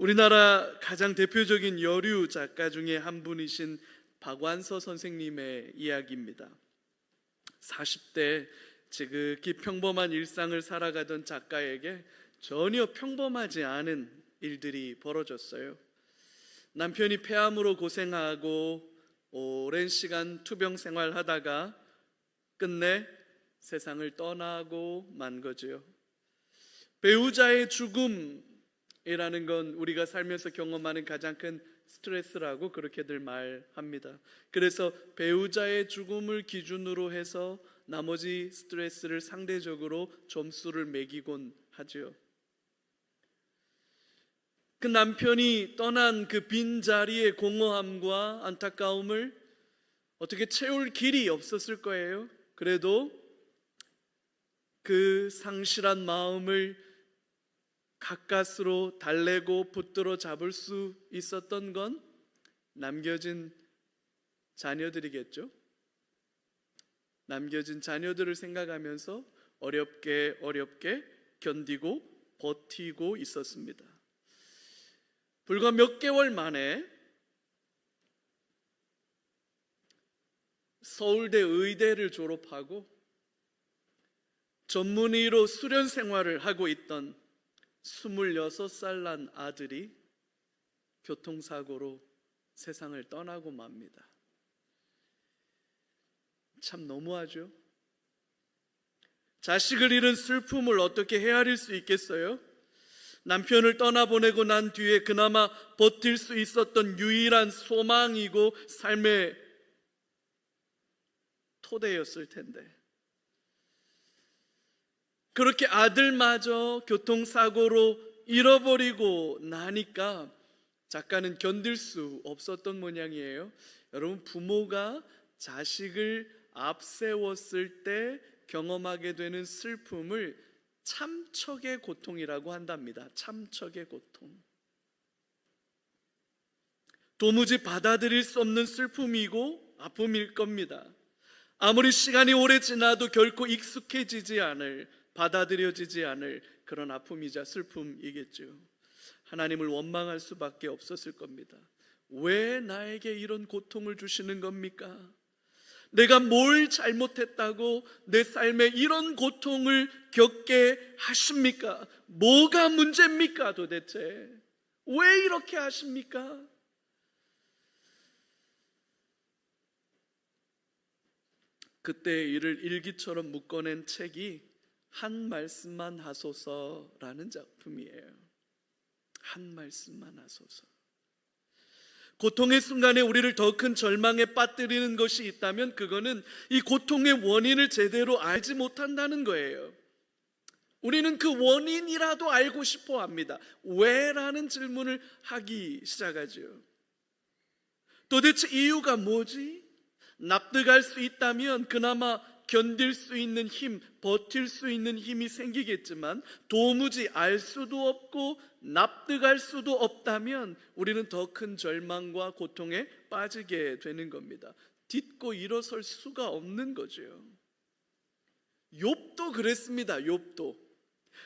우리나라 가장 대표적인 여류 작가 중에 한 분이신 박완서 선생님의 이야기입니다. 40대 지극히 평범한 일상을 살아가던 작가에게 전혀 평범하지 않은 일들이 벌어졌어요. 남편이 폐암으로 고생하고 오랜 시간 투병 생활하다가 끝내 세상을 떠나고 만 거죠. 배우자의 죽음이라는 건 우리가 살면서 경험하는 가장 큰 스트레스라고 그렇게들 말합니다. 그래서 배우자의 죽음을 기준으로 해서 나머지 스트레스를 상대적으로 점수를 매기곤 하죠. 그 남편이 떠난 그 빈자리의 공허함과 안타까움을 어떻게 채울 길이 없었을 거예요. 그래도 그 상실한 마음을 가까스로 달래고 붙들어 잡을 수 있었던 건 남겨진 자녀들이겠죠. 남겨진 자녀들을 생각하면서 어렵게 견디고 버티고 있었습니다. 불과 몇 개월 만에 서울대 의대를 졸업하고 전문의로 수련 생활을 하고 있던 26살 난 아들이 교통사고로 세상을 떠나고 맙니다. 참 너무하죠? 자식을 잃은 슬픔을 어떻게 헤아릴 수 있겠어요? 남편을 떠나보내고 난 뒤에 그나마 버틸 수 있었던 유일한 소망이고 삶의 토대였을 텐데, 그렇게 아들마저 교통사고로 잃어버리고 나니까 작가는 견딜 수 없었던 모양이에요. 여러분, 부모가 자식을 앞세웠을 때 경험하게 되는 슬픔을 참척의 고통이라고 한답니다. 참척의 고통. 도무지 받아들일 수 없는 슬픔이고 아픔일 겁니다. 아무리 시간이 오래 지나도 결코 익숙해지지 않을, 받아들여지지 않을 그런 아픔이자 슬픔이겠죠. 하나님을 원망할 수밖에 없었을 겁니다. 왜 나에게 이런 고통을 주시는 겁니까? 내가 뭘 잘못했다고 내 삶에 이런 고통을 겪게 하십니까? 뭐가 문제입니까 도대체? 왜 이렇게 하십니까? 그때의 일을 일기처럼 묶어낸 책이 한 말씀만 하소서라는 작품이에요. 한 말씀만 하소서. 고통의 순간에 우리를 더 큰 절망에 빠뜨리는 것이 있다면 그거는 이 고통의 원인을 제대로 알지 못한다는 거예요. 우리는 그 원인이라도 알고 싶어 합니다. 왜? 라는 질문을 하기 시작하죠. 도대체 이유가 뭐지? 납득할 수 있다면 그나마 견딜 수 있는 힘, 버틸 수 있는 힘이 생기겠지만 도무지 알 수도 없고 납득할 수도 없다면 우리는 더 큰 절망과 고통에 빠지게 되는 겁니다. 딛고 일어설 수가 없는 거죠. 욥도 그랬습니다. 욥도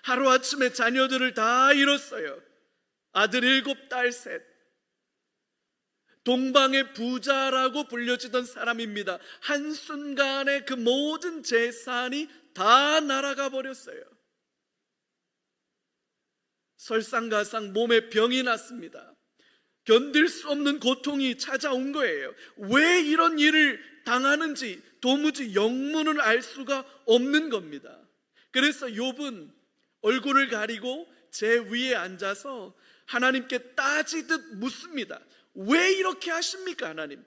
하루아침에 자녀들을 다 잃었어요. 아들 7, 딸 3. 동방의 부자라고 불려지던 사람입니다. 한순간에 그 모든 재산이 다 날아가 버렸어요. 설상가상 몸에 병이 났습니다. 견딜 수 없는 고통이 찾아온 거예요. 왜 이런 일을 당하는지 도무지 영문을 알 수가 없는 겁니다. 그래서 욥은 얼굴을 가리고 제 위에 앉아서 하나님께 따지듯 묻습니다. 왜 이렇게 하십니까 하나님?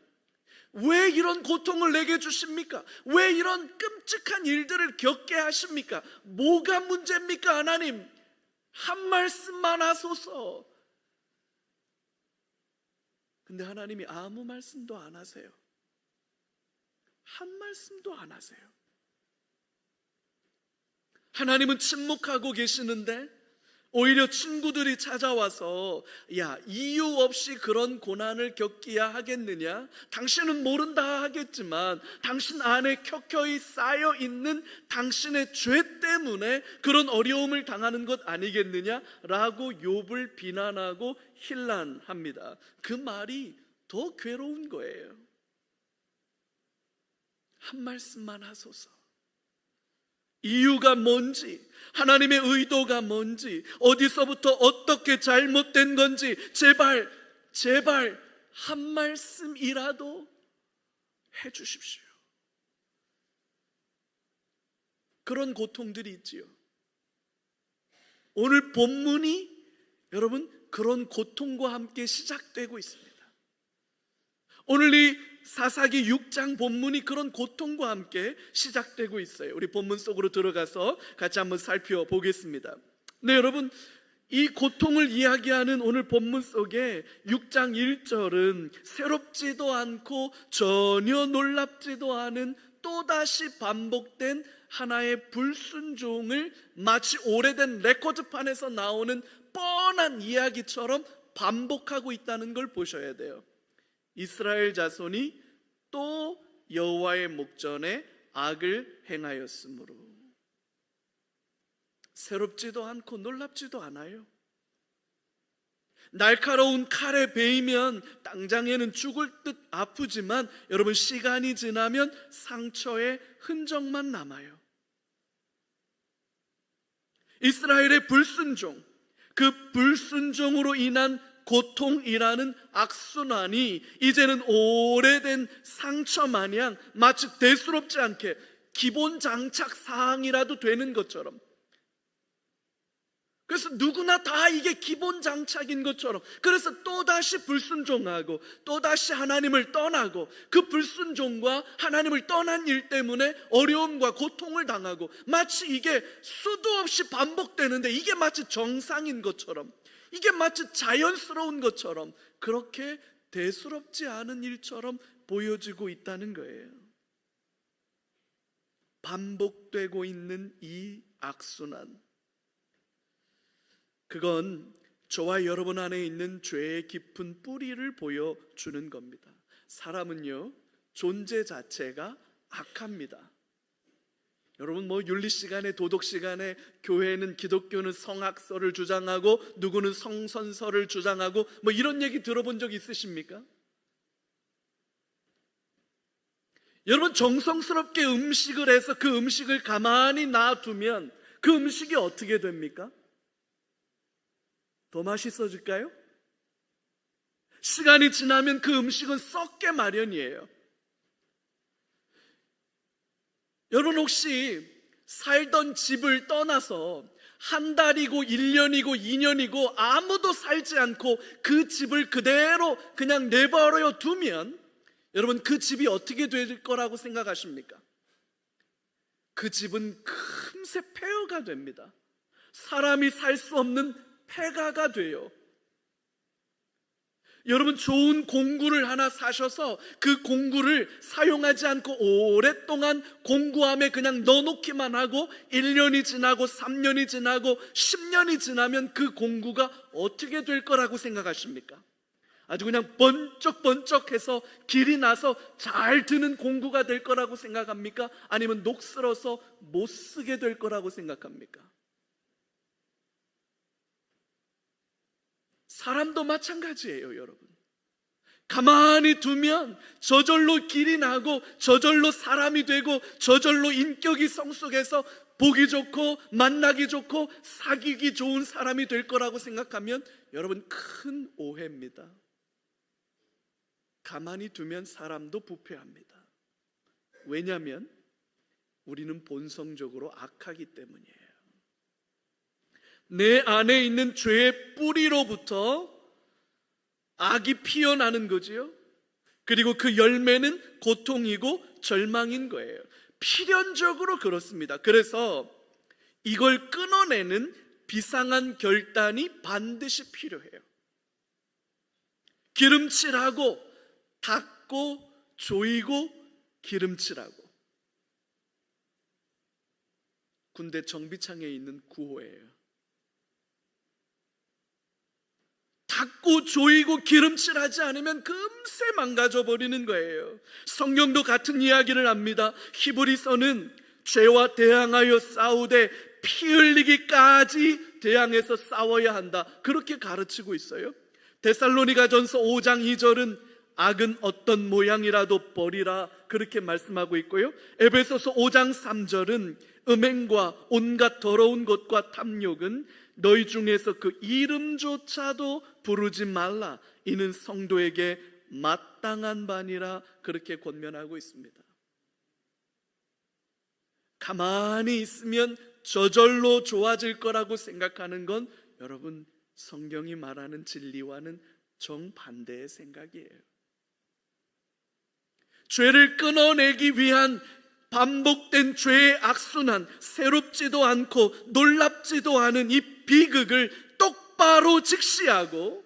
왜 이런 고통을 내게 주십니까? 왜 이런 끔찍한 일들을 겪게 하십니까? 뭐가 문제입니까 하나님? 한 말씀만 하소서. 근데 하나님이 아무 말씀도 안 하세요. 한 말씀도 안 하세요. 하나님은 침묵하고 계시는데 오히려 친구들이 찾아와서 야, 이유 없이 그런 고난을 겪기야 하겠느냐? 당신은 모른다 하겠지만 당신 안에 켜켜이 쌓여 있는 당신의 죄 때문에 그런 어려움을 당하는 것 아니겠느냐? 라고 욥을 비난하고 힐난합니다. 그 말이 더 괴로운 거예요. 한 말씀만 하소서. 이유가 뭔지, 하나님의 의도가 뭔지, 어디서부터 어떻게 잘못된 건지 제발 한 말씀이라도 해주십시오. 그런 고통들이 있지요. 오늘 본문이 여러분 그런 고통과 함께 시작되고 있습니다. 오늘 이 사사기 6장 본문이 그런 고통과 함께 시작되고 있어요. 우리 본문 속으로 들어가서 같이 한번 살펴보겠습니다. 네, 여러분, 이 고통을 이야기하는 오늘 본문 속에 6장 1절은 새롭지도 않고 전혀 놀랍지도 않은 또다시 반복된 하나의 불순종을 마치 오래된 레코드판에서 나오는 뻔한 이야기처럼 반복하고 있다는 걸 보셔야 돼요. 이스라엘 자손이 또 여호와의 목전에 악을 행하였으므로. 새롭지도 않고 놀랍지도 않아요. 날카로운 칼에 베이면 당장에는 죽을 듯 아프지만 여러분 시간이 지나면 상처의 흔적만 남아요. 이스라엘의 불순종, 그 불순종으로 인한 고통이라는 악순환이 이제는 오래된 상처 마냥 마치 대수롭지 않게 기본 장착 사항이라도 되는 것처럼, 그래서 누구나 다 이게 기본 장착인 것처럼, 그래서 또다시 불순종하고 또다시 하나님을 떠나고 그 불순종과 하나님을 떠난 일 때문에 어려움과 고통을 당하고 마치 이게 수도 없이 반복되는데 이게 마치 정상인 것처럼, 이게 마치 자연스러운 것처럼 그렇게 대수롭지 않은 일처럼 보여지고 있다는 거예요. 반복되고 있는 이 악순환, 그건 저와 여러분 안에 있는 죄의 깊은 뿌리를 보여주는 겁니다. 사람은요, 존재 자체가 악합니다. 여러분 윤리 시간에, 도덕 시간에 교회는, 기독교는 성악설을 주장하고 누구는 성선설을 주장하고 이런 얘기 들어본 적 있으십니까? 여러분 정성스럽게 음식을 해서 그 음식을 가만히 놔두면 그 음식이 어떻게 됩니까? 더 맛있어질까요? 시간이 지나면 그 음식은 썩게 마련이에요. 여러분 혹시 살던 집을 떠나서 한 달이고 1년이고 2년이고 아무도 살지 않고 그 집을 그대로 그냥 내버려 두면 여러분 그 집이 어떻게 될 거라고 생각하십니까? 그 집은 금세 폐허가 됩니다. 사람이 살 수 없는 폐가가 돼요. 여러분 좋은 공구를 하나 사셔서 그 공구를 사용하지 않고 오랫동안 공구함에 그냥 넣어놓기만 하고 1년이 지나고 3년이 지나고 10년이 지나면 그 공구가 어떻게 될 거라고 생각하십니까? 아주 그냥 번쩍번쩍해서 길이 나서 잘 드는 공구가 될 거라고 생각합니까? 아니면 녹슬어서 못 쓰게 될 거라고 생각합니까? 사람도 마찬가지예요, 여러분. 가만히 두면 저절로 길이 나고 저절로 사람이 되고 저절로 인격이 성숙해서 보기 좋고 만나기 좋고 사귀기 좋은 사람이 될 거라고 생각하면 여러분 큰 오해입니다. 가만히 두면 사람도 부패합니다. 왜냐하면 우리는 본성적으로 악하기 때문이에요. 내 안에 있는 죄의 뿌리로부터 악이 피어나는 거지요. 그리고 그 열매는 고통이고 절망인 거예요. 필연적으로 그렇습니다. 그래서 이걸 끊어내는 비상한 결단이 반드시 필요해요. 기름칠하고 닦고 조이고 기름칠하고. 군대 정비창에 있는 구호예요. 닦고 조이고 기름칠하지 않으면 금세 망가져 버리는 거예요. 성경도 같은 이야기를 합니다. 히브리서는 죄와 대항하여 싸우되 피 흘리기까지 대항해서 싸워야 한다, 그렇게 가르치고 있어요. 데살로니가전서 5장 2절은 악은 어떤 모양이라도 버리라, 그렇게 말씀하고 있고요. 에베소서 5장 3절은 음행과 온갖 더러운 것과 탐욕은 너희 중에서 그 이름조차도 부르지 말라, 이는 성도에게 마땅한 바니라, 그렇게 권면하고 있습니다. 가만히 있으면 저절로 좋아질 거라고 생각하는 건 여러분, 성경이 말하는 진리와는 정반대의 생각이에요. 죄를 끊어내기 위한 반복된 죄의 악순환, 새롭지도 않고 놀랍지도 않은 이 비극을 똑바로 직시하고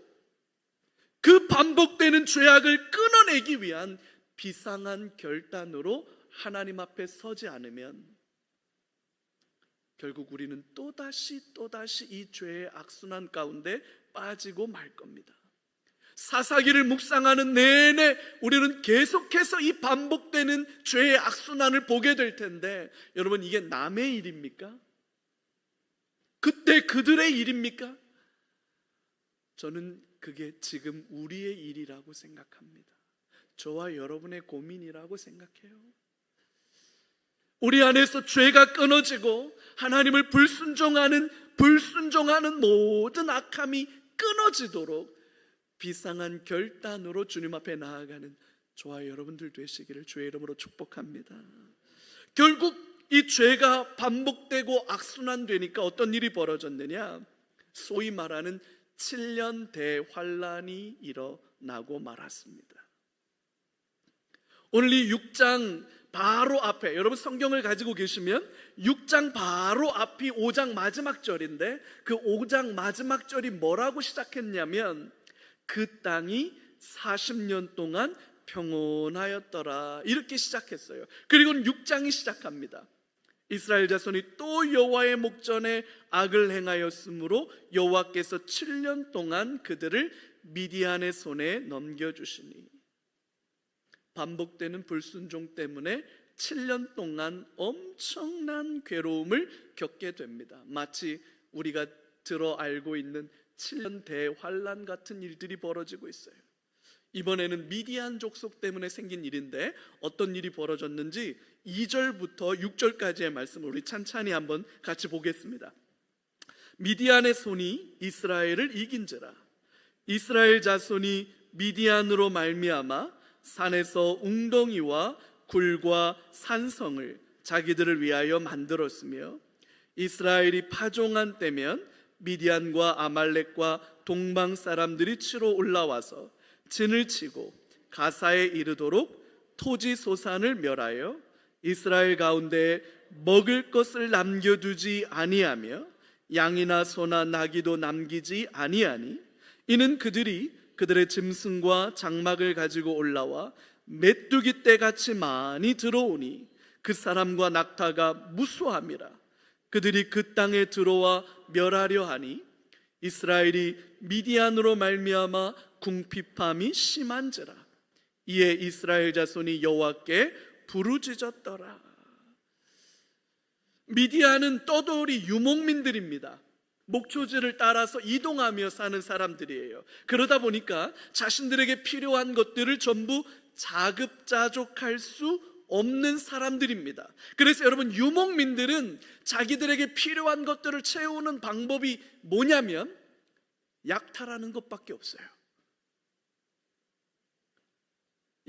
그 반복되는 죄악을 끊어내기 위한 비상한 결단으로 하나님 앞에 서지 않으면 결국 우리는 또다시 이 죄의 악순환 가운데 빠지고 말 겁니다. 사사기를 묵상하는 내내 우리는 계속해서 이 반복되는 죄의 악순환을 보게 될 텐데, 여러분, 이게 남의 일입니까? 그때 그들의 일입니까? 저는 그게 지금 우리의 일이라고 생각합니다. 저와 여러분의 고민이라고 생각해요. 우리 안에서 죄가 끊어지고 하나님을 불순종하는 모든 악함이 끊어지도록 비상한 결단으로 주님 앞에 나아가는 저와 여러분들 되시기를 주의 이름으로 축복합니다. 결국 이 죄가 반복되고 악순환되니까 어떤 일이 벌어졌느냐? 소위 말하는 7년 대환란이 일어나고 말았습니다. 오늘 이 6장 바로 앞에, 여러분 성경을 가지고 계시면 6장 바로 앞이 5장 마지막 절인데, 그 5장 마지막 절이 뭐라고 시작했냐면 그 땅이 40년 동안 평온하였더라, 이렇게 시작했어요. 그리고는 6장이 시작합니다. 이스라엘 자손이 또 여호와의 목전에 악을 행하였으므로 여호와께서 7년 동안 그들을 미디안의 손에 넘겨주시니, 반복되는 불순종 때문에 7년 동안 엄청난 괴로움을 겪게 됩니다. 마치 우리가 들어 알고 있는 7년 대환란 같은 일들이 벌어지고 있어요. 이번에는 미디안 족속 때문에 생긴 일인데 어떤 일이 벌어졌는지 2절부터 6절까지의 말씀을 우리 찬찬히 한번 같이 보겠습니다. 미디안의 손이 이스라엘을 이긴지라. 이스라엘 자손이 미디안으로 말미암아 산에서 웅덩이와 굴과 산성을 자기들을 위하여 만들었으며, 이스라엘이 파종한 때면 미디안과 아말렉과 동방 사람들이 치러 올라와서 진을 치고 가사에 이르도록 토지 소산을 멸하여 이스라엘 가운데 먹을 것을 남겨두지 아니하며 양이나 소나 나귀도 남기지 아니하니, 이는 그들이 그들의 짐승과 장막을 가지고 올라와 메뚜기 떼같이 많이 들어오니 그 사람과 낙타가 무수함이라. 그들이 그 땅에 들어와 멸하려 하니 이스라엘이 미디안으로 말미암아 궁핍함이 심한지라. 이에 이스라엘 자손이 여호와께 부르짖었더라. 미디안은 떠돌이 유목민들입니다. 목초지를 따라서 이동하며 사는 사람들이에요. 그러다 보니까 자신들에게 필요한 것들을 전부 자급자족할 수 없는 사람들입니다. 그래서 여러분, 유목민들은 자기들에게 필요한 것들을 채우는 방법이 뭐냐면 약탈하는 것밖에 없어요.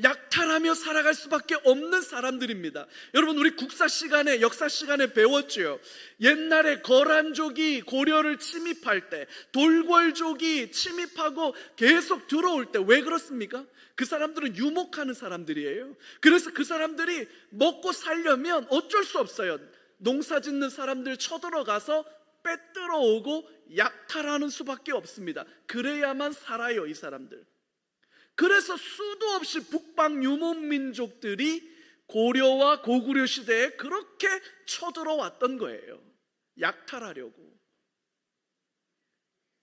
약탈하며 살아갈 수밖에 없는 사람들입니다. 여러분, 우리 국사 시간에, 역사 시간에 배웠죠. 옛날에 거란족이 고려를 침입할 때, 돌궐족이 침입하고 계속 들어올 때 왜 그렇습니까? 그 사람들은 유목하는 사람들이에요. 그래서 그 사람들이 먹고 살려면 어쩔 수 없어요. 농사 짓는 사람들 쳐들어가서 빼들어 오고 약탈하는 수밖에 없습니다. 그래야만 살아요, 이 사람들. 그래서 수도 없이 북방 유목민족들이 고려와 고구려 시대에 그렇게 쳐들어왔던 거예요. 약탈하려고.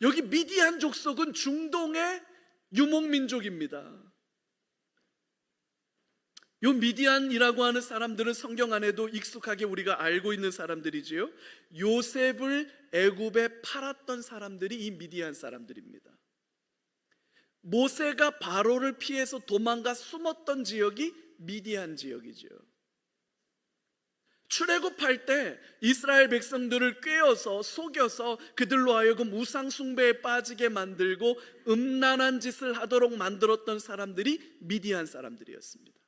여기 미디안 족속은 중동의 유목민족입니다. 요 미디안이라고 하는 사람들은 성경 안에도 익숙하게 우리가 알고 있는 사람들이지요. 요셉을 애굽에 팔았던 사람들이 이 미디안 사람들입니다. 모세가 바로를 피해서 도망가 숨었던 지역이 미디안 지역이죠. 출애굽할 때 이스라엘 백성들을 꾀어서 속여서 그들로 하여금 우상 숭배에 빠지게 만들고 음란한 짓을 하도록 만들었던 사람들이 미디안 사람들이었습니다.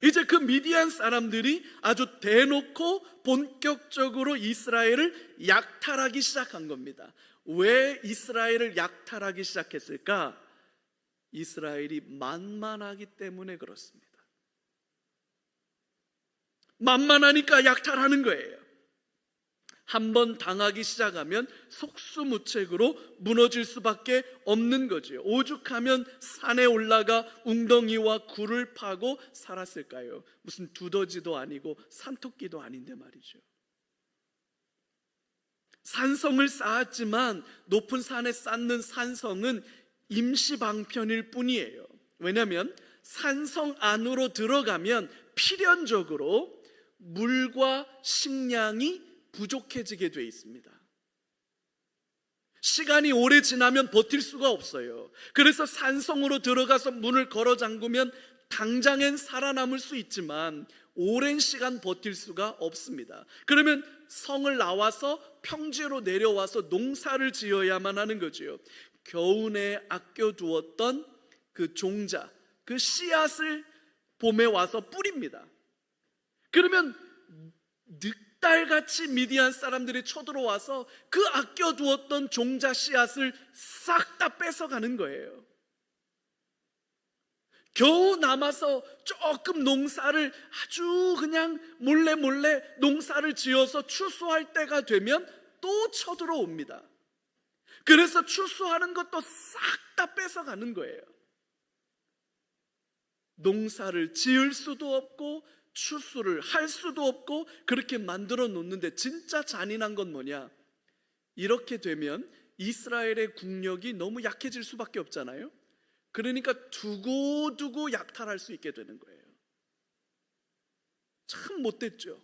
이제 그 미디안 사람들이 아주 대놓고 본격적으로 이스라엘을 약탈하기 시작한 겁니다. 왜 이스라엘을 약탈하기 시작했을까? 이스라엘이 만만하기 때문에 그렇습니다. 만만하니까 약탈하는 거예요. 한번 당하기 시작하면 속수무책으로 무너질 수밖에 없는 거죠. 오죽하면 산에 올라가 웅덩이와 굴을 파고 살았을까요? 무슨 두더지도 아니고 산토끼도 아닌데 말이죠. 산성을 쌓았지만 높은 산에 쌓는 산성은 임시방편일 뿐이에요. 왜냐하면 산성 안으로 들어가면 필연적으로 물과 식량이 부족해지게 돼 있습니다. 시간이 오래 지나면 버틸 수가 없어요. 그래서 산성으로 들어가서 문을 걸어 잠그면 당장엔 살아남을 수 있지만 오랜 시간 버틸 수가 없습니다. 그러면 성을 나와서 평지로 내려와서 농사를 지어야만 하는 거죠. 겨우내 아껴두었던 그 종자, 그 씨앗을 봄에 와서 뿌립니다. 그러면 늑달같이 미디안 사람들이 쳐들어와서 그 아껴두었던 종자 씨앗을 싹 다 뺏어가는 거예요. 겨우 남아서 조금 농사를 아주 그냥 몰래 농사를 지어서 추수할 때가 되면 또 쳐들어옵니다. 그래서 추수하는 것도 싹 다 뺏어가는 거예요. 농사를 지을 수도 없고 추수를 할 수도 없고 그렇게 만들어 놓는데 진짜 잔인한 건 뭐냐? 이렇게 되면 이스라엘의 국력이 너무 약해질 수밖에 없잖아요. 그러니까 두고두고 약탈할 수 있게 되는 거예요. 참 못됐죠.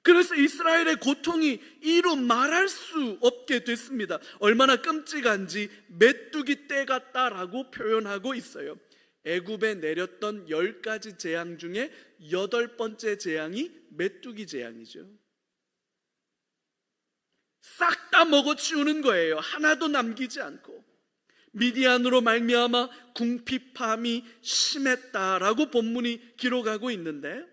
그래서 이스라엘의 고통이 이루 말할 수 없게 됐습니다. 얼마나 끔찍한지 메뚜기 떼 같다라고 표현하고 있어요. 애굽에 내렸던 10가지 재앙 중에 8번째 재앙이 메뚜기 재앙이죠. 싹 다 먹어치우는 거예요. 하나도 남기지 않고. 미디안으로 말미암아 궁핍함이 심했다라고 본문이 기록하고 있는데,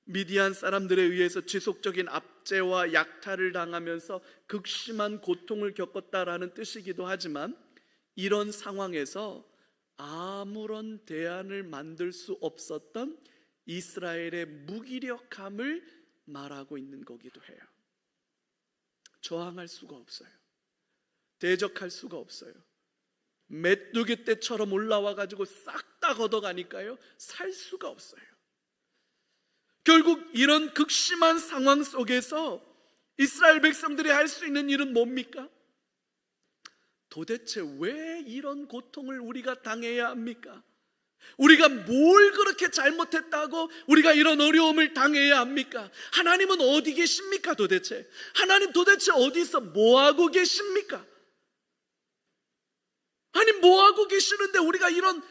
미디안 사람들에 의해서 지속적인 압제와 약탈을 당하면서 극심한 고통을 겪었다라는 뜻이기도 하지만, 이런 상황에서 아무런 대안을 만들 수 없었던 이스라엘의 무기력함을 말하고 있는 거기도 해요. 저항할 수가 없어요. 대적할 수가 없어요. 메뚜기 떼처럼 올라와 가지고 싹 다 걷어가니까요, 살 수가 없어요. 결국 이런 극심한 상황 속에서 이스라엘 백성들이 할 수 있는 일은 뭡니까? 도대체 왜 이런 고통을 우리가 당해야 합니까? 우리가 뭘 그렇게 잘못했다고 우리가 이런 어려움을 당해야 합니까? 하나님은 어디 계십니까 도대체? 하나님 도대체 어디서 뭐하고 계십니까? 아니 뭐하고 계시는데 우리가 이런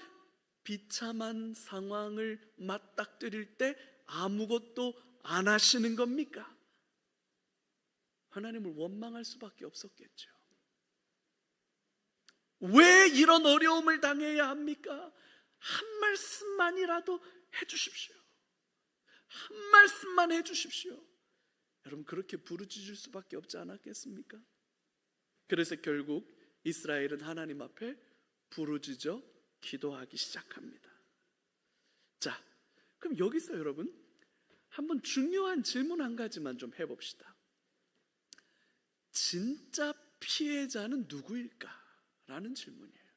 비참한 상황을 맞닥뜨릴 때 아무것도 안 하시는 겁니까? 하나님을 원망할 수밖에 없었겠죠. 왜 이런 어려움을 당해야 합니까? 한 말씀만이라도 해주십시오. 한 말씀만 해주십시오. 여러분 그렇게 부르짖을 수밖에 없지 않았겠습니까? 그래서 결국 이스라엘은 하나님 앞에 부르짖어 기도하기 시작합니다. 자, 그럼 여기서 여러분 한번 중요한 질문 한 가지만 좀 해봅시다. 진짜 피해자는 누구일까? 라는 질문이에요.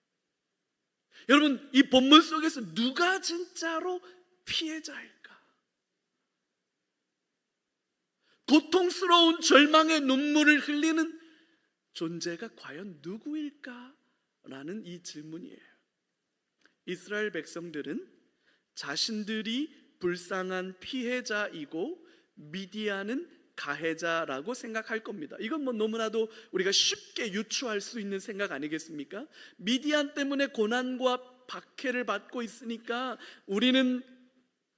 여러분 이 본문 속에서 누가 진짜로 피해자일까? 고통스러운 절망의 눈물을 흘리는 존재가 과연 누구일까? 라는 이 질문이에요. 이스라엘 백성들은 자신들이 불쌍한 피해자이고 미디안은 가해자라고 생각할 겁니다. 이건 뭐 너무나도 우리가 쉽게 유추할 수 있는 생각 아니겠습니까? 미디안 때문에 고난과 박해를 받고 있으니까 우리는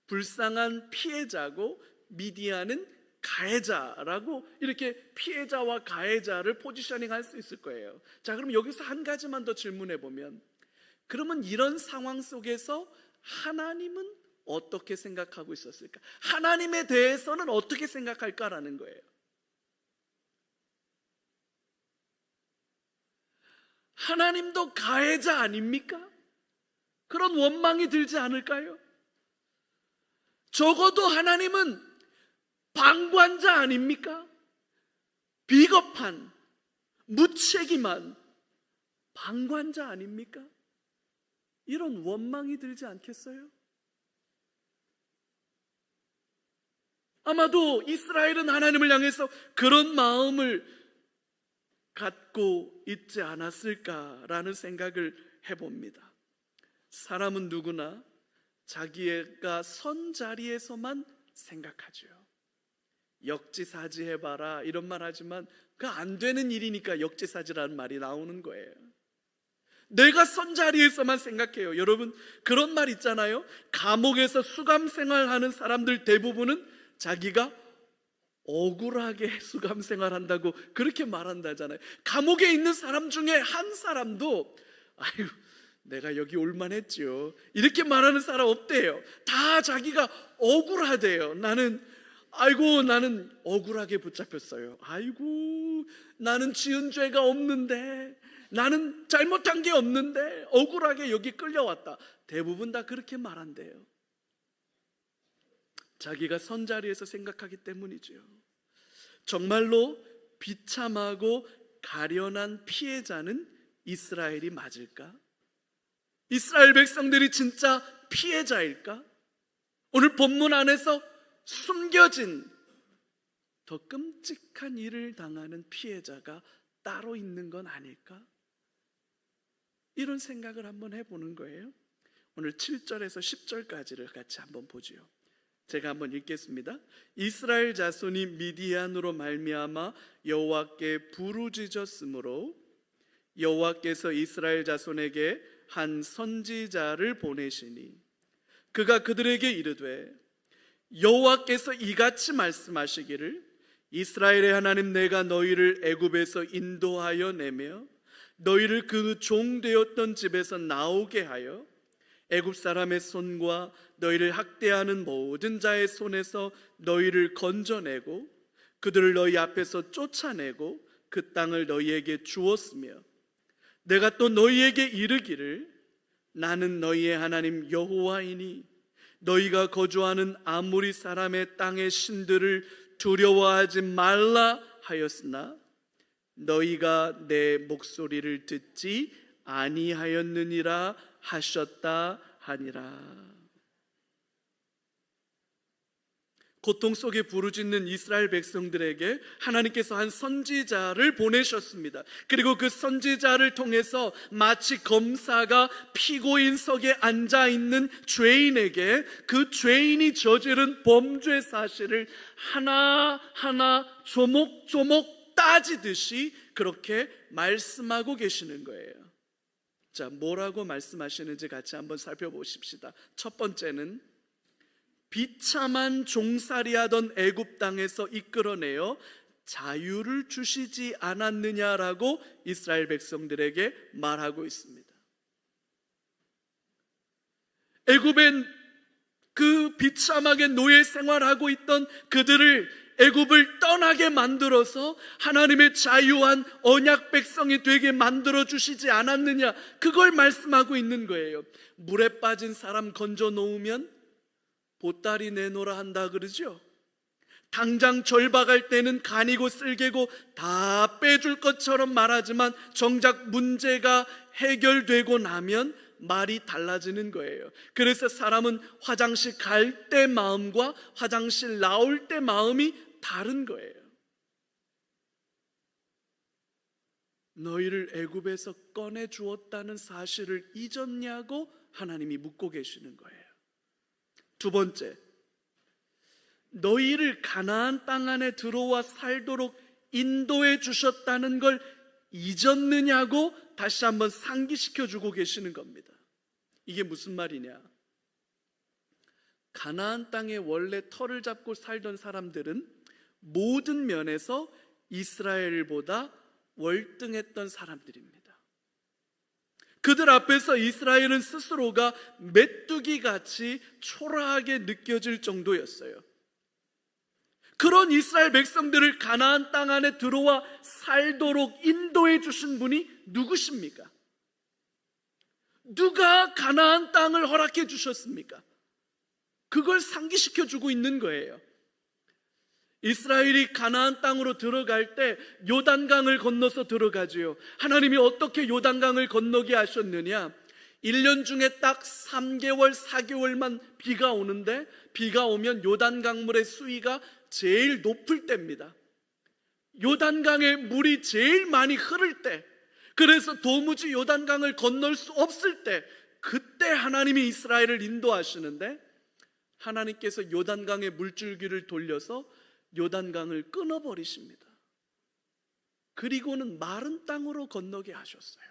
불쌍한 피해자고 미디안은 가해자라고 이렇게 피해자와 가해자를 포지셔닝 할 수 있을 거예요. 자, 그럼 여기서 한 가지만 더 질문해 보면, 그러면 이런 상황 속에서 하나님은 어떻게 생각하고 있었을까? 하나님에 대해서는 어떻게 생각할까라는 거예요. 하나님도 가해자 아닙니까? 그런 원망이 들지 않을까요? 적어도 하나님은 방관자 아닙니까? 비겁한, 무책임한 방관자 아닙니까? 이런 원망이 들지 않겠어요? 아마도 이스라엘은 하나님을 향해서 그런 마음을 갖고 있지 않았을까라는 생각을 해봅니다. 사람은 누구나 자기가 선 자리에서만 생각하죠. 역지사지해봐라 이런 말 하지만 그 안 되는 일이니까 역지사지라는 말이 나오는 거예요. 내가 선 자리에서만 생각해요. 여러분, 그런 말 있잖아요. 감옥에서 수감 생활하는 사람들 대부분은 자기가 억울하게 수감 생활한다고 그렇게 말한다잖아요. 감옥에 있는 사람 중에 한 사람도 아유 내가 여기 올만했죠 이렇게 말하는 사람 없대요. 다 자기가 억울하대요. 나는 억울하게 붙잡혔어요. 아이고 나는 지은 죄가 없는데, 나는 잘못한 게 없는데 억울하게 여기 끌려왔다. 대부분 다 그렇게 말한대요. 자기가 선자리에서 생각하기 때문이죠. 정말로 비참하고 가련한 피해자는 이스라엘이 맞을까? 이스라엘 백성들이 진짜 피해자일까? 오늘 본문 안에서 숨겨진 더 끔찍한 일을 당하는 피해자가 따로 있는 건 아닐까? 이런 생각을 한번 해보는 거예요. 오늘 7절에서 10절까지를 같이 한번 보죠. 제가 한번 읽겠습니다. 이스라엘 자손이 미디안으로 말미암아 여호와께 부르짖었으므로 여호와께서 이스라엘 자손에게 한 선지자를 보내시니 그가 그들에게 이르되 여호와께서 이같이 말씀하시기를 이스라엘의 하나님 내가 너희를 애굽에서 인도하여 내며 너희를 그 종되었던 집에서 나오게 하여 애굽 사람의 손과 너희를 학대하는 모든 자의 손에서 너희를 건져내고 그들을 너희 앞에서 쫓아내고 그 땅을 너희에게 주었으며 내가 또 너희에게 이르기를 나는 너희의 하나님 여호와이니 너희가 거주하는 아모리 사람의 땅의 신들을 두려워하지 말라 하였으나 너희가 내 목소리를 듣지 아니하였느니라 하셨다 하니라. 고통 속에 부르짖는 이스라엘 백성들에게 하나님께서 한 선지자를 보내셨습니다. 그리고 그 선지자를 통해서 마치 검사가 피고인석에 앉아있는 죄인에게 그 죄인이 저지른 범죄 사실을 하나하나 조목조목 따지듯이 그렇게 말씀하고 계시는 거예요. 자, 뭐라고 말씀하시는지 같이 한번 살펴보십시다. 첫 번째는 비참한 종살이하던 애굽 땅에서 이끌어내어 자유를 주시지 않았느냐라고 이스라엘 백성들에게 말하고 있습니다. 애굽엔 그 비참하게 노예 생활하고 있던 그들을 애굽을 떠나게 만들어서 하나님의 자유한 언약 백성이 되게 만들어 주시지 않았느냐, 그걸 말씀하고 있는 거예요. 물에 빠진 사람 건져 놓으면 보따리 내놓으라 한다 그러죠. 당장 절박할 때는 간이고 쓸개고 다 빼줄 것처럼 말하지만 정작 문제가 해결되고 나면 말이 달라지는 거예요. 그래서 사람은 화장실 갈 때 마음과 화장실 나올 때 마음이 다른 거예요. 너희를 애굽에서 꺼내 주었다는 사실을 잊었냐고 하나님이 묻고 계시는 거예요. 두 번째, 너희를 가나안 땅 안에 들어와 살도록 인도해 주셨다는 걸 잊었느냐고 다시 한번 상기시켜 주고 계시는 겁니다. 이게 무슨 말이냐? 가나안 땅에 원래 터를 잡고 살던 사람들은 모든 면에서 이스라엘보다 월등했던 사람들입니다. 그들 앞에서 이스라엘은 스스로가 메뚜기같이 초라하게 느껴질 정도였어요. 그런 이스라엘 백성들을 가나안 땅 안에 들어와 살도록 인도해 주신 분이 누구십니까? 누가 가나안 땅을 허락해 주셨습니까? 그걸 상기시켜 주고 있는 거예요. 이스라엘이 가나안 땅으로 들어갈 때 요단강을 건너서 들어가지요. 하나님이 어떻게 요단강을 건너게 하셨느냐? 1년 중에 딱 3개월, 4개월만 비가 오는데, 비가 오면 요단강물의 수위가 제일 높을 때입니다. 요단강에 물이 제일 많이 흐를 때, 그래서 도무지 요단강을 건널 수 없을 때, 그때 하나님이 이스라엘을 인도하시는데, 하나님께서 요단강의 물줄기를 돌려서 요단강을 끊어버리십니다. 그리고는 마른 땅으로 건너게 하셨어요.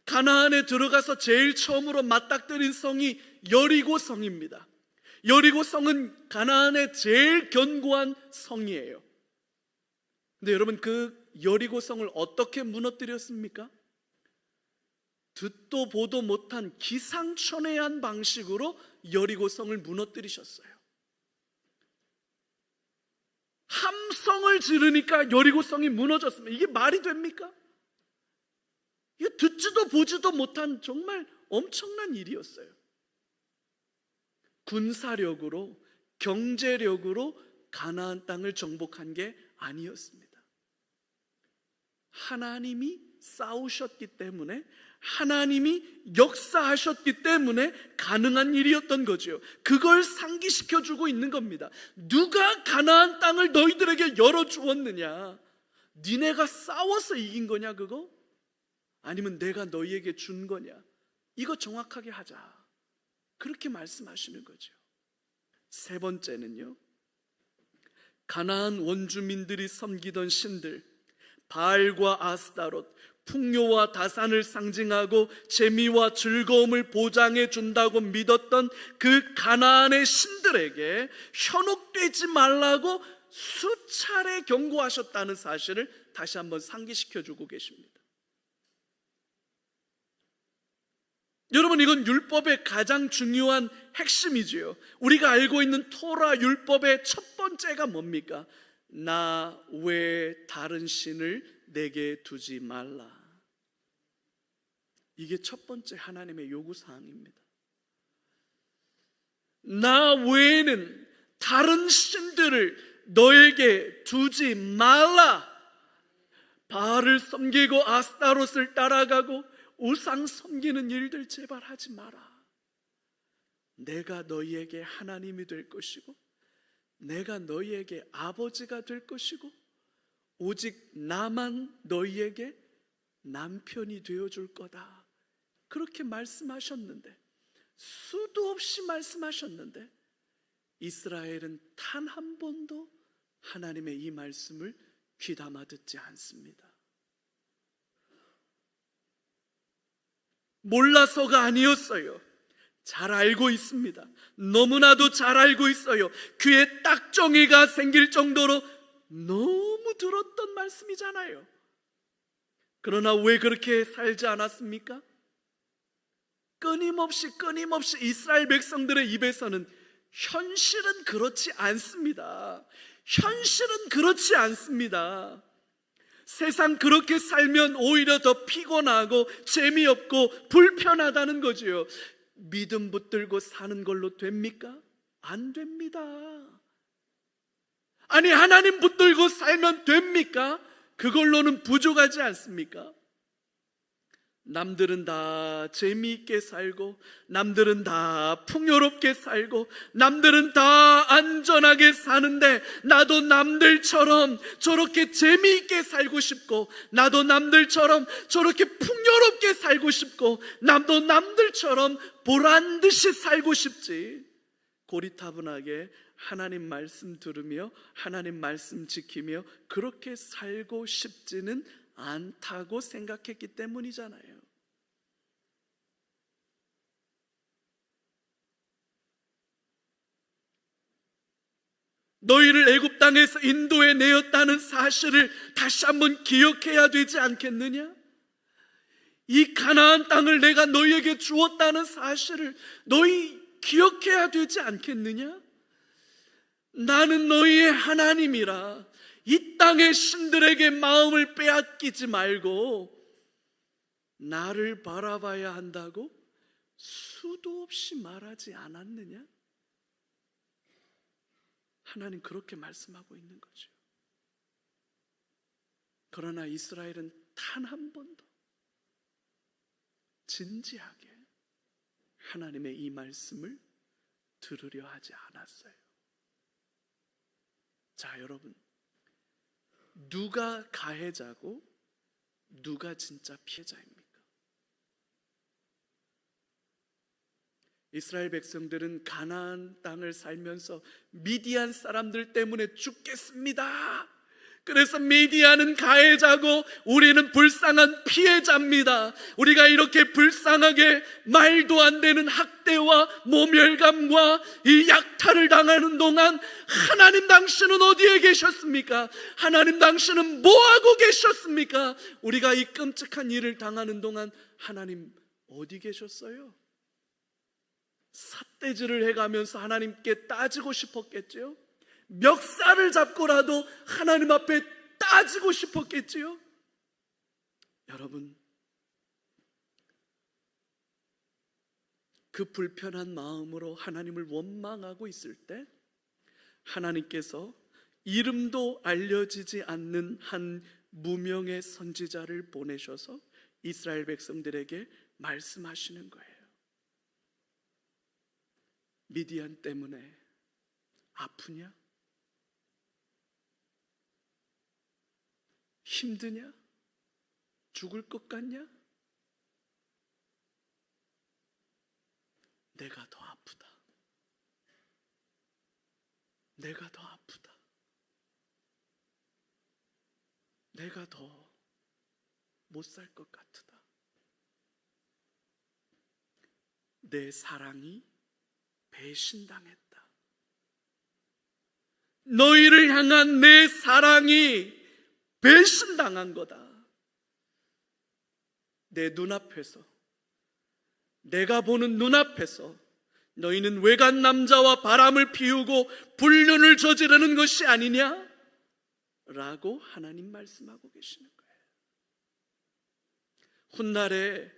가나안에 들어가서 제일 처음으로 맞닥뜨린 성이 여리고 성입니다. 여리고 성은 가나안의 제일 견고한 성이에요. 근데 여러분, 그 여리고 성을 어떻게 무너뜨렸습니까? 듣도 보도 못한 기상천외한 방식으로 여리고성을 무너뜨리셨어요. 함성을 지르니까 여리고성이 무너졌습니다. 이게 말이 됩니까? 이거 듣지도 보지도 못한 정말 엄청난 일이었어요. 군사력으로, 경제력으로 가나안 땅을 정복한 게 아니었습니다. 하나님이 싸우셨기 때문에, 하나님이 역사하셨기 때문에 가능한 일이었던 거죠. 그걸 상기시켜주고 있는 겁니다. 누가 가나안 땅을 너희들에게 열어주었느냐? 니네가 싸워서 이긴 거냐 그거? 아니면 내가 너희에게 준 거냐? 이거 정확하게 하자, 그렇게 말씀하시는 거죠. 세 번째는요, 가나안 원주민들이 섬기던 신들 바알과 아스타롯, 풍요와 다산을 상징하고 재미와 즐거움을 보장해 준다고 믿었던 그 가나안의 신들에게 현혹되지 말라고 수차례 경고하셨다는 사실을 다시 한번 상기시켜 주고 계십니다. 여러분, 이건 율법의 가장 중요한 핵심이지요. 우리가 알고 있는 토라 율법의 첫 번째가 뭡니까? 나 외에 다른 신을 내게 두지 말라. 이게 첫 번째 하나님의 요구사항입니다. 나 외에는 다른 신들을 너에게 두지 말라. 바알을 섬기고 아스타롯을 따라가고 우상 섬기는 일들 제발 하지 마라. 내가 너희에게 하나님이 될 것이고, 내가 너희에게 아버지가 될 것이고, 오직 나만 너희에게 남편이 되어줄 거다. 그렇게 말씀하셨는데, 수도 없이 말씀하셨는데, 이스라엘은 단 한 번도 하나님의 이 말씀을 귀담아 듣지 않습니다. 몰라서가 아니었어요. 잘 알고 있습니다. 너무나도 잘 알고 있어요. 귀에 딱정이가 생길 정도로 너무 들었던 말씀이잖아요. 그러나 왜 그렇게 살지 않았습니까? 끊임없이 이스라엘 백성들의 입에서는 현실은 그렇지 않습니다. 현실은 그렇지 않습니다. 세상 그렇게 살면 오히려 더 피곤하고 재미없고 불편하다는 거지요. 믿음 붙들고 사는 걸로 됩니까? 안 됩니다. 아니, 하나님 붙들고 살면 됩니까? 그걸로는 부족하지 않습니까? 남들은 다 재미있게 살고, 남들은 다 풍요롭게 살고, 남들은 다 안전하게 사는데 나도 남들처럼 저렇게 재미있게 살고 싶고, 나도 남들처럼 저렇게 풍요롭게 살고 싶고, 나도 남들처럼 보란듯이 살고 싶지. 고리타분하게 하나님 말씀 들으며 하나님 말씀 지키며 그렇게 살고 싶지는 않다고 생각했기 때문이잖아요. 너희를 애굽 땅에서 인도해 내었다는 사실을 다시 한번 기억해야 되지 않겠느냐? 이 가나안 땅을 내가 너희에게 주었다는 사실을 너희 기억해야 되지 않겠느냐? 나는 너희의 하나님이라. 이 땅의 신들에게 마음을 빼앗기지 말고 나를 바라봐야 한다고 수도 없이 말하지 않았느냐? 하나님 그렇게 말씀하고 있는 거죠. 그러나 이스라엘은 단 한 번도 진지하게 하나님의 이 말씀을 들으려 하지 않았어요. 자, 여러분, 누가 가해자고 누가 진짜 피해자입니까? 이스라엘 백성들은 가나안 땅을 살면서 미디안 사람들 때문에 죽겠습니다. 그래서 미디안은 가해자고 우리는 불쌍한 피해자입니다. 우리가 이렇게 불쌍하게 말도 안 되는 학대와 모멸감과 이 약탈을 당하는 동안 하나님 당신은 어디에 계셨습니까? 하나님 당신은 뭐하고 계셨습니까? 우리가 이 끔찍한 일을 당하는 동안 하나님 어디 계셨어요? 삿대질을 해가면서 하나님께 따지고 싶었겠죠? 멱살을 잡고라도 하나님 앞에 따지고 싶었겠지요? 여러분, 그 불편한 마음으로 하나님을 원망하고 있을 때 하나님께서 이름도 알려지지 않는 한 무명의 선지자를 보내셔서 이스라엘 백성들에게 말씀하시는 거예요. 미디안 때문에 아프냐? 힘드냐? 죽을 것 같냐? 내가 더 아프다. 내가 더 아프다. 내가 더 못 살 것 같다. 내 사랑이 배신당했다. 너희를 향한 내 사랑이 배신당한 거다. 내 눈앞에서, 내가 보는 눈앞에서 너희는 외간 남자와 바람을 피우고 불륜을 저지르는 것이 아니냐? 라고 하나님 말씀하고 계시는 거예요. 훗날에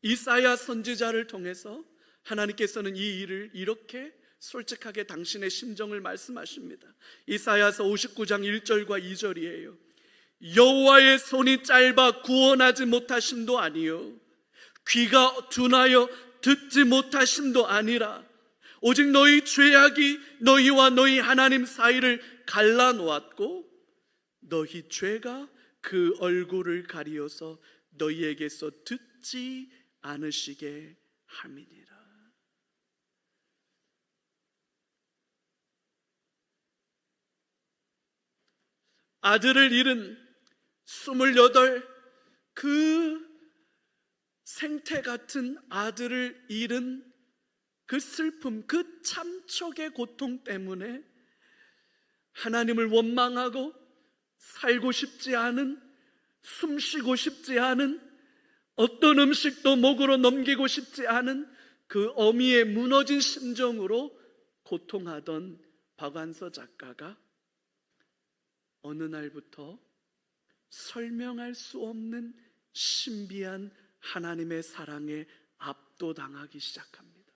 이사야 선지자를 통해서 하나님께서는 이 일을 이렇게 솔직하게 당신의 심정을 말씀하십니다. 이사야서 59장 1절과 2절이에요. 여호와의 손이 짧아 구원하지 못하심도 아니요 귀가 둔하여 듣지 못하심도 아니라 오직 너희 죄악이 너희와 너희 하나님 사이를 갈라놓았고 너희 죄가 그 얼굴을 가리어서 너희에게서 듣지 않으시게 함이니라. 아들을 잃은 28 그 생태 같은 아들을 잃은 그 슬픔, 그 참척의 고통 때문에 하나님을 원망하고 살고 싶지 않은, 숨쉬고 싶지 않은, 어떤 음식도 목으로 넘기고 싶지 않은 그 어미의 무너진 심정으로 고통하던 박완서 작가가 어느 날부터 설명할 수 없는 신비한 하나님의 사랑에 압도당하기 시작합니다.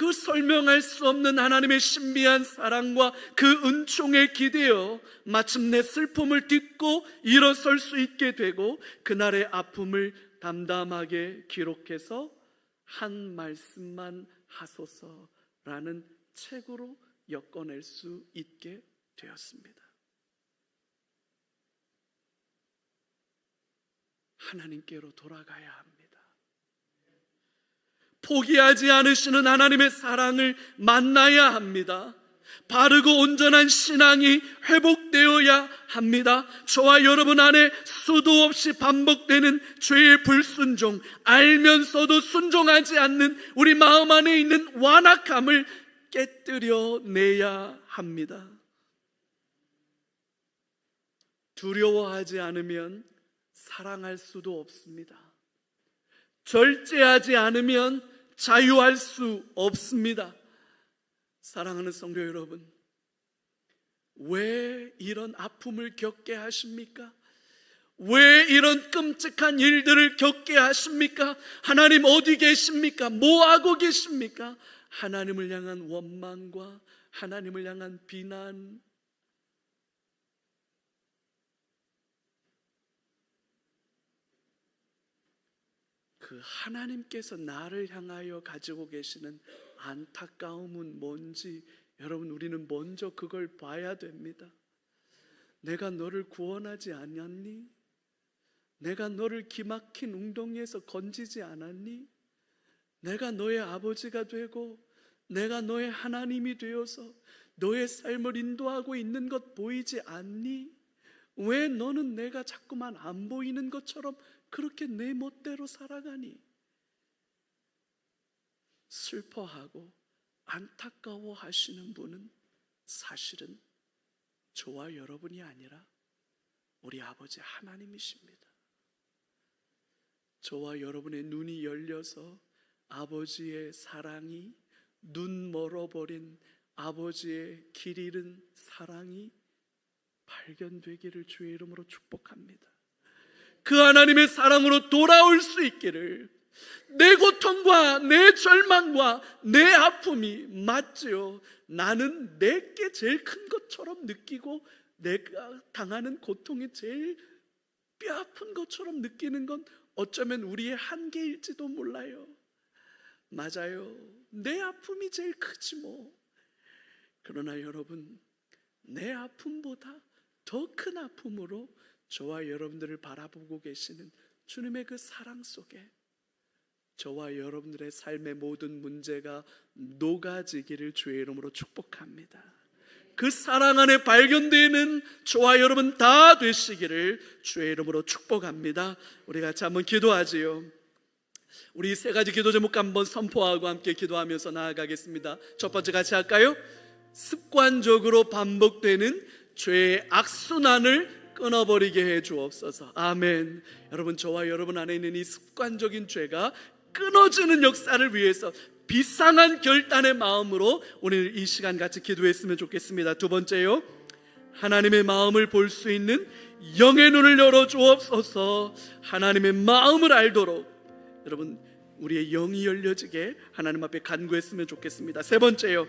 그 설명할 수 없는 하나님의 신비한 사랑과 그 은총에 기대어 마침내 슬픔을 딛고 일어설 수 있게 되고 그날의 아픔을 담담하게 기록해서 한 말씀만 하소서라는 책으로 엮어낼 수 있게 되었습니다. 하나님께로 돌아가야 합니다. 포기하지 않으시는 하나님의 사랑을 만나야 합니다. 바르고 온전한 신앙이 회복되어야 합니다. 저와 여러분 안에 수도 없이 반복되는 죄의 불순종, 알면서도 순종하지 않는 우리 마음 안에 있는 완악함을 깨뜨려내야 합니다. 두려워하지 않으면 사랑할 수도 없습니다. 절제하지 않으면 자유할 수 없습니다. 사랑하는 성도 여러분, 왜 이런 아픔을 겪게 하십니까? 왜 이런 끔찍한 일들을 겪게 하십니까? 하나님 어디 계십니까? 뭐 하고 계십니까? 하나님을 향한 원망과 하나님을 향한 비난, 그 하나님께서 나를 향하여 가지고 계시는 안타까움은 뭔지 여러분, 우리는 먼저 그걸 봐야 됩니다. 내가 너를 구원하지 않았니? 내가 너를 기막힌 웅덩이에서 건지지 않았니? 내가 너의 아버지가 되고 내가 너의 하나님이 되어서 너의 삶을 인도하고 있는 것 보이지 않니? 왜 너는 내가 자꾸만 안 보이는 것처럼 그렇게 내 멋대로 살아가니? 슬퍼하고 안타까워 하시는 분은 사실은 저와 여러분이 아니라 우리 아버지 하나님이십니다. 저와 여러분의 눈이 열려서 아버지의 사랑이, 눈 멀어버린 아버지의 길 잃은 사랑이 발견되기를 주의 이름으로 축복합니다. 그 하나님의 사랑으로 돌아올 수 있기를. 내 고통과 내 절망과 내 아픔이 맞지요. 나는 내게 제일 큰 것처럼 느끼고 내가 당하는 고통이 제일 뼈아픈 것처럼 느끼는 건 어쩌면 우리의 한계일지도 몰라요. 맞아요. 내 아픔이 제일 크지 뭐. 그러나 여러분, 내 아픔보다 더 큰 아픔으로 저와 여러분들을 바라보고 계시는 주님의 그 사랑 속에 저와 여러분들의 삶의 모든 문제가 녹아지기를 주의 이름으로 축복합니다. 그 사랑 안에 발견되는 저와 여러분 다 되시기를 주의 이름으로 축복합니다. 우리 같이 한번 기도하지요. 우리 세 가지 기도 제목 한번 선포하고 함께 기도하면서 나아가겠습니다. 첫 번째 같이 할까요? 습관적으로 반복되는 죄의 악순환을 끊어버리게 해 주옵소서. 아멘. 여러분, 저와 여러분 안에 있는 이 습관적인 죄가 끊어지는 역사를 위해서 비상한 결단의 마음으로 오늘 이 시간 같이 기도했으면 좋겠습니다. 두 번째요, 하나님의 마음을 볼 수 있는 영의 눈을 열어 주옵소서. 하나님의 마음을 알도록 여러분, 우리의 영이 열려지게 하나님 앞에 간구했으면 좋겠습니다. 세 번째요,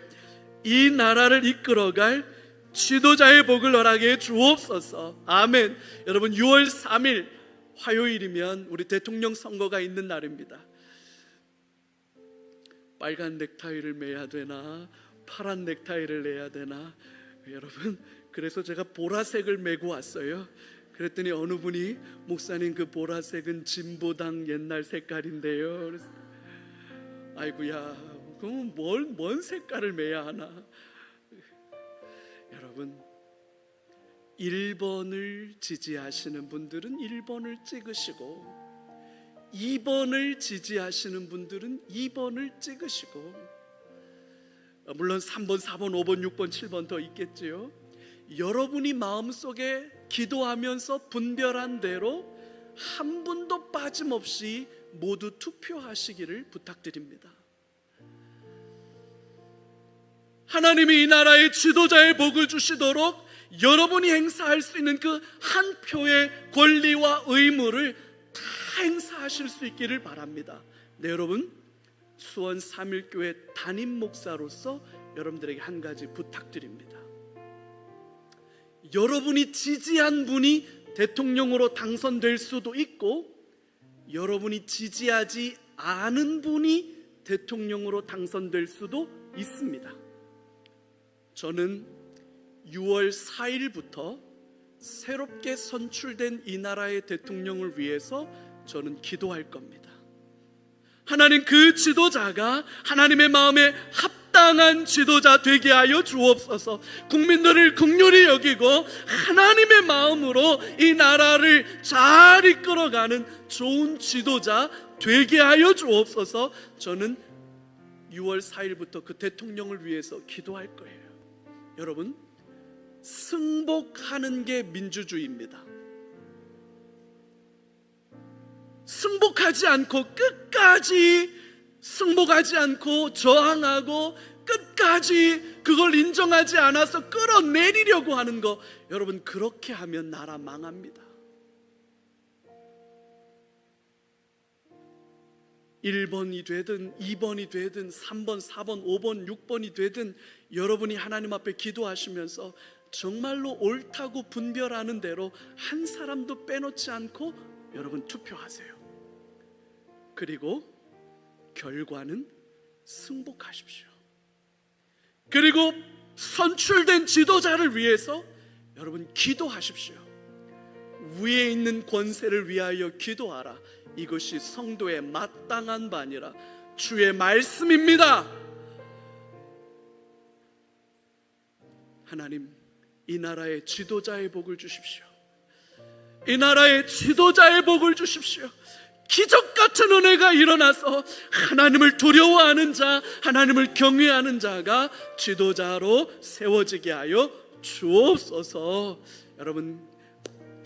이 나라를 이끌어갈 지도자의 복을 허락해 주옵소서. 아멘. 여러분, 6월 3일 화요일이면 우리 대통령 선거가 있는 날입니다. 빨간 넥타이를 매야 되나 파란 넥타이를 내야 되나? 여러분, 그래서 제가 보라색을 메고 왔어요. 그랬더니 어느 분이, 목사님 그 보라색은 진보당 옛날 색깔인데요. 그래서 아이고야, 그럼 뭔 색깔을 매야 하나? 여러분, 1번을 지지하시는 분들은 1번을 찍으시고 2번을 지지하시는 분들은 2번을 찍으시고, 물론 3번, 4번, 5번, 6번, 7번 더 있겠지요. 여러분이 마음속에 기도하면서 분별한 대로 한 분도 빠짐없이 모두 투표하시기를 부탁드립니다. 하나님이 이 나라의 지도자의 복을 주시도록 여러분이 행사할 수 있는 그 한 표의 권리와 의무를 다 행사하실 수 있기를 바랍니다. 네, 여러분, 수원 삼일교회 담임 목사로서 여러분들에게 한 가지 부탁드립니다. 여러분이 지지한 분이 대통령으로 당선될 수도 있고, 여러분이 지지하지 않은 분이 대통령으로 당선될 수도 있습니다. 저는 6월 4일부터 새롭게 선출된 이 나라의 대통령을 위해서 저는 기도할 겁니다. 하나님, 그 지도자가 하나님의 마음에 합당한 지도자 되게 하여 주옵소서. 국민들을 긍휼히 여기고 하나님의 마음으로 이 나라를 잘 이끌어가는 좋은 지도자 되게 하여 주옵소서. 저는 6월 4일부터 그 대통령을 위해서 기도할 거예요. 여러분, 승복하는 게 민주주의입니다. 승복하지 않고 끝까지 승복하지 않고 저항하고 끝까지 그걸 인정하지 않아서 끌어내리려고 하는 거, 여러분, 그렇게 하면 나라 망합니다. 1번이 되든 2번이 되든 3번, 4번, 5번, 6번이 되든 여러분이 하나님 앞에 기도하시면서 정말로 옳다고 분별하는 대로 한 사람도 빼놓지 않고 여러분 투표하세요. 그리고 결과는 승복하십시오. 그리고 선출된 지도자를 위해서 여러분 기도하십시오. 위에 있는 권세를 위하여 기도하라. 이것이 성도의 마땅한 바니라. 주의 말씀입니다. 하나님, 이 나라의 지도자의 복을 주십시오. 이 나라의 지도자의 복을 주십시오. 기적 같은 은혜가 일어나서 하나님을 두려워하는 자, 하나님을 경외하는 자가 지도자로 세워지게 하여 주옵소서. 여러분,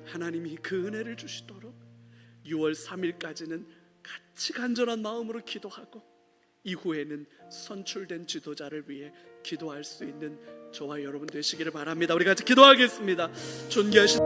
하나님이 그 은혜를 주시도록 6월 3일까지는 같이 간절한 마음으로 기도하고, 이후에는 선출된 지도자를 위해 기도할 수 있는 저와 여러분 되시기를 바랍니다. 우리 같이 기도하겠습니다. 존귀하신